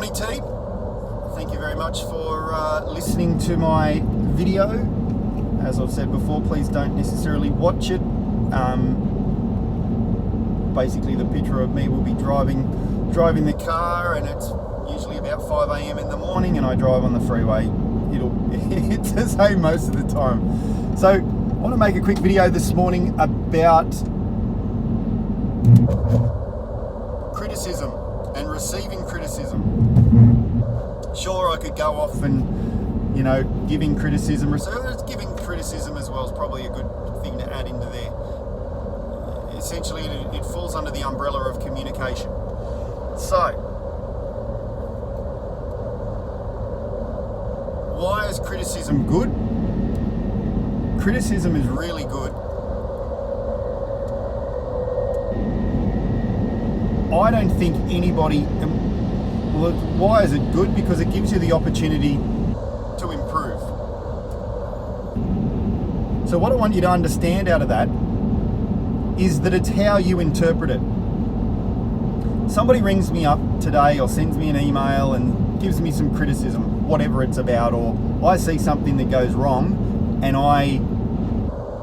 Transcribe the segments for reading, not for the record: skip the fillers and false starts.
Morning team, thank you very much for listening to my video. As I've said before, please don't necessarily watch it. Basically the picture of me will be driving the car, and it's usually about 5 a.m. in the morning and I drive on the freeway. It's the same most of the time. So I want to make a quick video this morning about criticism and receiving criticism. Sure, I could go off and, giving criticism, giving criticism as well is probably a good thing to add into there. Essentially, it falls under the umbrella of communication. So, why is criticism good? Criticism is really good. I don't think anybody... Well, why is it good? Because it gives you the opportunity to improve. So what I want you to understand out of that is that it's how you interpret it. Somebody rings me up today or sends me an email and gives me some criticism, whatever it's about, or I see something that goes wrong and I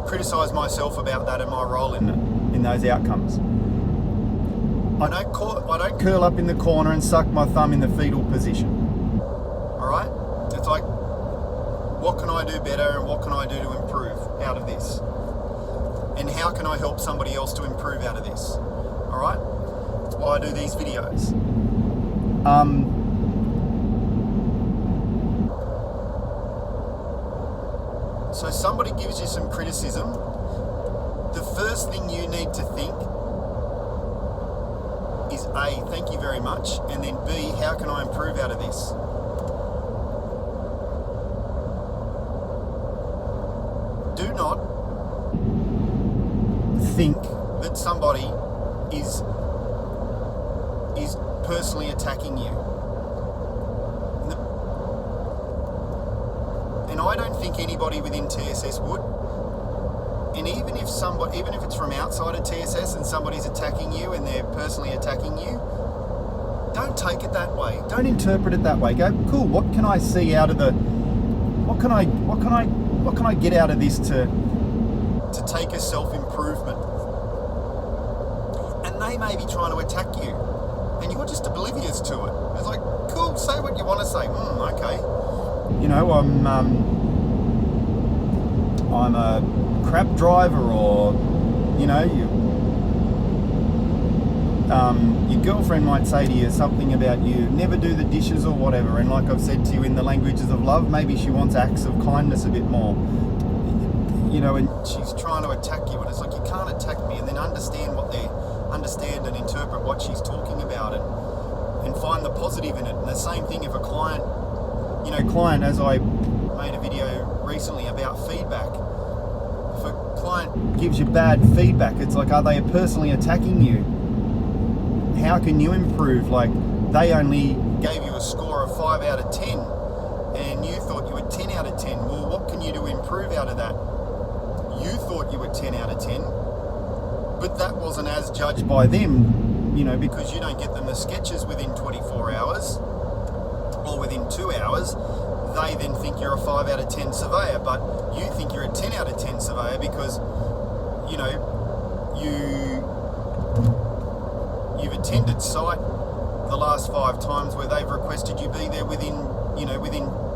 criticize myself about that and my role in those outcomes. I don't curl up in the corner and suck my thumb in the fetal position. Alright? It's like, what can I do better and what can I do to improve out of this? And how can I help somebody else to improve out of this? Alright? That's why I do these videos. So somebody gives you some criticism. The first thing you need to think is A, thank you very much, and then B, how can I improve out of this? Do not think that somebody is personally attacking you. And I don't think anybody within TSS would. And even if it's from outside of TSS and somebody's attacking you and they're personally attacking you, don't take it that way. Don't interpret it that way. Go, cool, what can I see out of what can I get out of this to take a self-improvement? And they may be trying to attack you and you're just oblivious to it. It's like, cool, say what you want to say. Okay. I'm a crap driver, or your girlfriend might say to you something about you never do the dishes or whatever, and like I've said to you, in the languages of love, maybe she wants acts of kindness a bit more, and she's trying to attack you, and it's like, you can't attack me, and then understand and interpret what she's talking about, and find the positive in it. And the same thing if a client, as I made a video recently about feedback. If a client gives you bad feedback, it's like, are they personally attacking you? How can you improve? Like, they only gave you a score of 5 out of 10 and you thought you were 10 out of 10. Well, what can you do to improve out of that? You thought you were 10 out of 10, but that wasn't as judged by them, because you don't get them the sketches within 24 hours or within 2 hours. They then think you're a 5 out of 10 surveyor, but you think you're a 10 out of 10 surveyor because, you've attended site the last 5 times where they've requested you be there within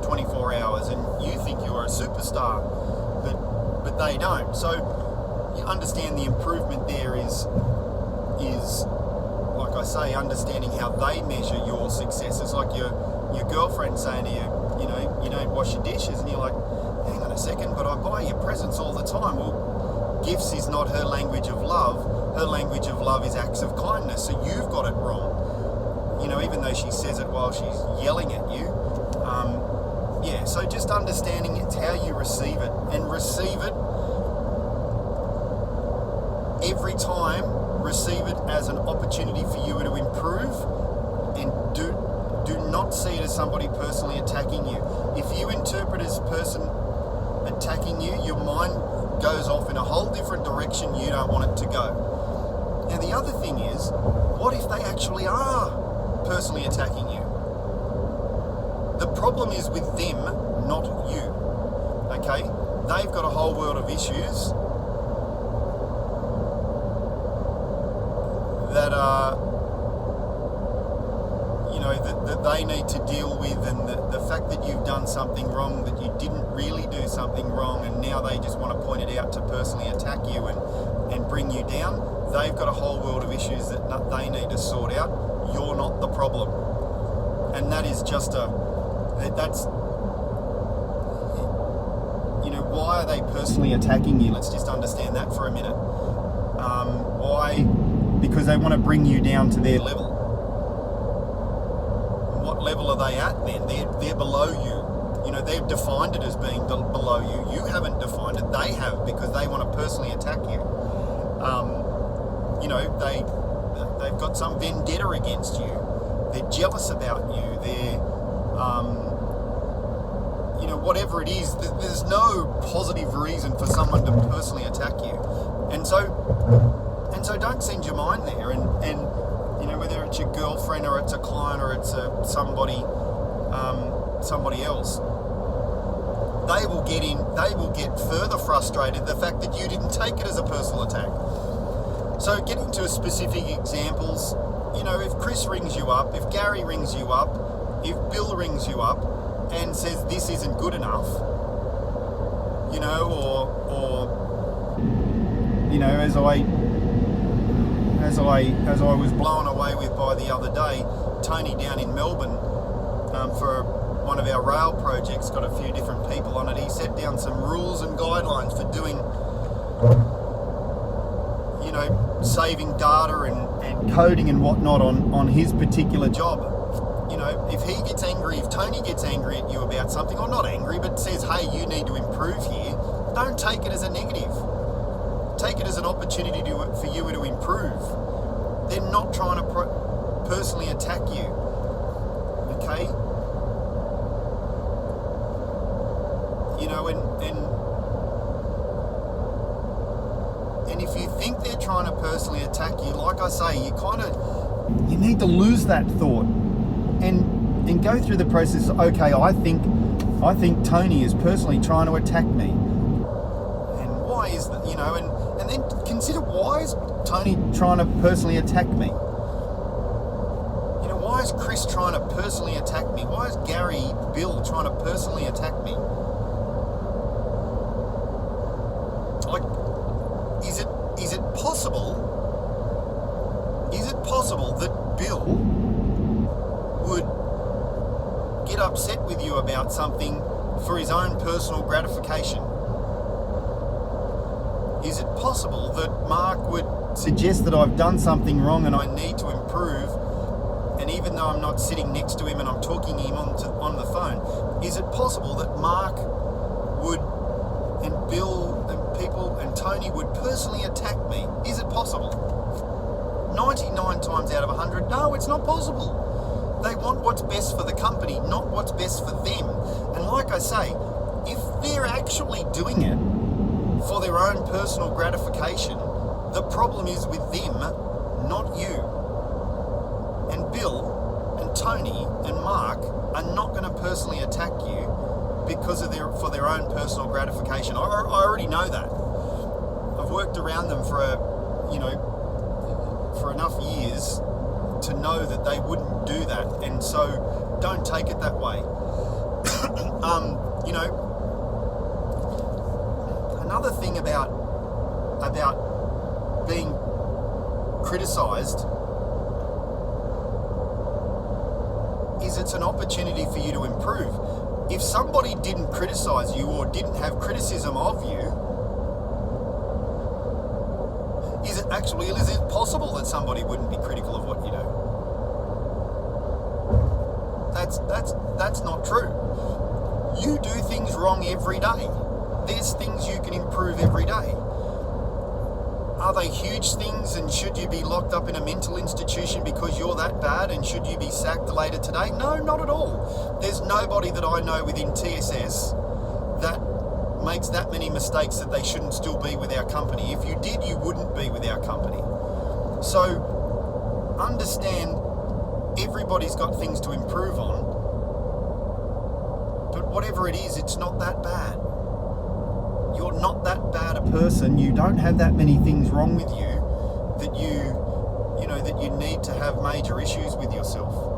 24 hours, and you think you're a superstar, but they don't. So you understand the improvement there is like I say, understanding how they measure your success. It's like your girlfriend saying to you, you don't wash your dishes, and you're like, hang on a second, but I buy you presents all the time. Well, gifts is not her language of love. Her language of love is acts of kindness. So you've got it wrong. Even though she says it while she's yelling at you. So just understanding it's how you receive it, and receive it every time. Receive it as an opportunity for you to improve, and do not see it as somebody personally attacking you. If you interpret as a person attacking you, your mind goes off in a whole different direction you don't want it to go. Now the other thing is, what if they actually are personally attacking you? The problem is with them, not you. Okay? They've got a whole world of issues that are, that they need to deal with, and the fact that you've done something wrong, that you didn't really do something wrong, and now they just want to point it out to personally attack you and bring you down. They've got a whole world of issues that they need to sort out. You're not the problem. And that is just why are they personally attacking you? Let's just understand that for a minute. Why? Because they want to bring you down to their level. What level are they at then? They're below you. They've defined it as being below you. You haven't defined it. They have, because they want to personally attack you. They've got some vendetta against you. They're jealous about you. They're, whatever it is, there's no positive reason for someone to personally attack you. And so don't send your mind there. And whether it's your girlfriend or it's a client or it's somebody else, they will get further frustrated the fact that you didn't take it as a personal attack. So getting to specific examples, if Chris rings you up, if Gary rings you up, if Bill rings you up and says this isn't good enough, as I was blown away with by the other day, Tony down in Melbourne, for one of our rail projects, got a few different people on it. He set down some rules and guidelines for doing, saving data and coding and whatnot on his particular job. If he gets angry, if Tony gets angry at you about something, or not angry, but says, hey, you need to improve here, don't take it as a negative. Take it as an opportunity for you to improve. They're not trying to personally attack you. Okay? And if you think they're trying to personally attack you, like I say, you need to lose that thought and go through the process. Okay, I think Tony is personally trying to attack me. And why is that? And then consider, why is Tony trying to personally attack me? Why is Chris trying to personally attack me? Why is Gary, Bill trying to personally attack me? Is it possible that Bill would get upset with you about something for his own personal gratification? Is it possible that Mark would suggest that I've done something wrong and I need to improve, and even though I'm not sitting next to him and I'm talking to him on the phone, is it possible that Mark would, and Bill and people and Tony would personally attack me? Is it possible? 99 times out of 100, no, it's not possible. They want what's best for the company, not what's best for them. And like I say, if they're actually doing it for their own personal gratification, the problem is with them, not you. And Bill and Tony and Mark are not going to personally attack you for their own personal gratification. I already know that. I've worked around them for enough years to know that they wouldn't do that, and so don't take it that way. Another thing about being criticised is it's an opportunity for you to improve. If somebody didn't criticise you or didn't have criticism of you, is it possible that somebody wouldn't be critical of what you do? That's not true. You do things wrong every day. There's things you can improve every day. Are they huge things, and should you be locked up in a mental institution because you're that bad, and should you be sacked later today? No, not at all. There's nobody that I know within TSS that makes that many mistakes that they shouldn't still be with our company. If you did, you wouldn't be with our company. So understand, everybody's got things to improve on, But whatever it is, it's not that bad. You're not that bad a person. You don't have that many things wrong with you that that you need to have major issues with yourself.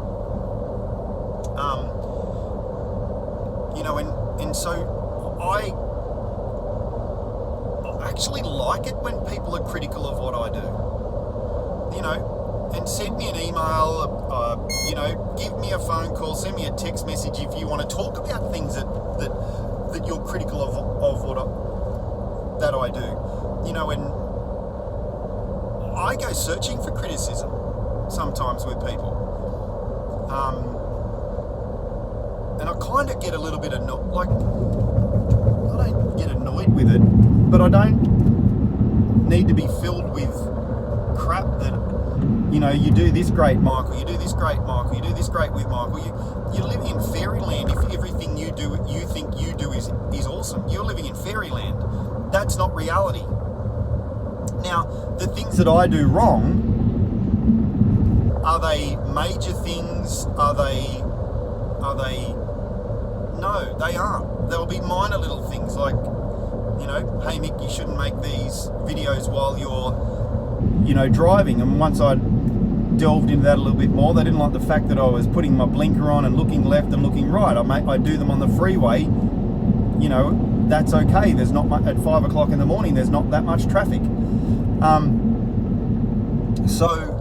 And so I actually like it when people are critical of what I do. And send me an email, give me a phone call, send me a text message if you want to talk about things that you're critical of that I do. And I go searching for criticism sometimes with people. And I kind of get a little bit annoyed. Like, I don't get annoyed with it, but I don't need to be filled with crap that, you do this great, Michael, you do this great, Michael, you do this great with Michael. You're living in fairyland if everything you think you do is awesome. You're living in fairyland. That's not reality. Now, the things that I do wrong, are they major things? Are they? No, they aren't. There'll be minor little things like, hey Mick, you shouldn't make these videos while you're, driving. And once I delved into that a little bit more, they didn't like the fact that I was putting my blinker on and looking left and looking right. I do them on the freeway. That's okay. There's not much at 5 o'clock in the morning. There's not that much traffic. So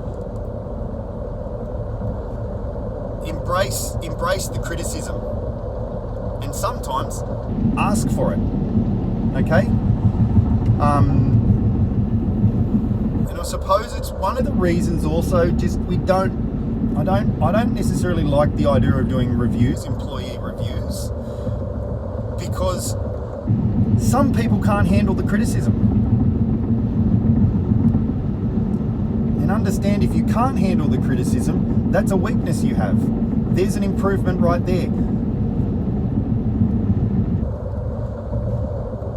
embrace the criticism, and sometimes ask for it. Okay. And I suppose it's one of the reasons also. Just I don't necessarily like the idea of doing reviews, employee reviews, because some people can't handle the criticism. And understand, if you can't handle the criticism, that's a weakness you have. There's an improvement right there.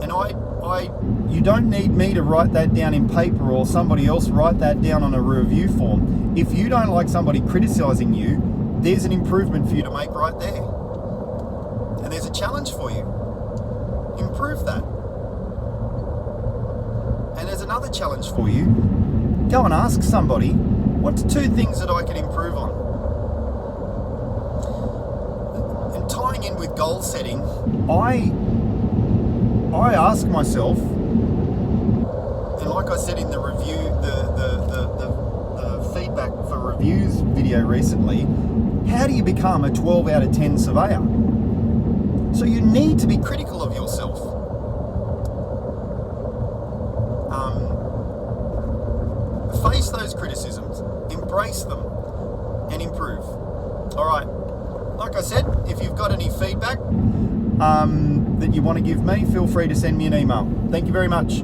And you don't need me to write that down in paper or somebody else write that down on a review form. If you don't like somebody criticizing you, there's an improvement for you to make right there. And there's a challenge for you. Improve that. And there's another challenge for you. Go and ask somebody, what's 2 things that I can improve on? And tying in with goal setting, I ask myself, and like I said in the review, the feedback for reviews video recently, how do you become a 12 out of 10 surveyor? So you need to be critical of yourself. Face those criticisms, embrace them, and improve. All right. Like I said, if you've got any feedback that you want to give me, feel free to send me an email. Thank you very much.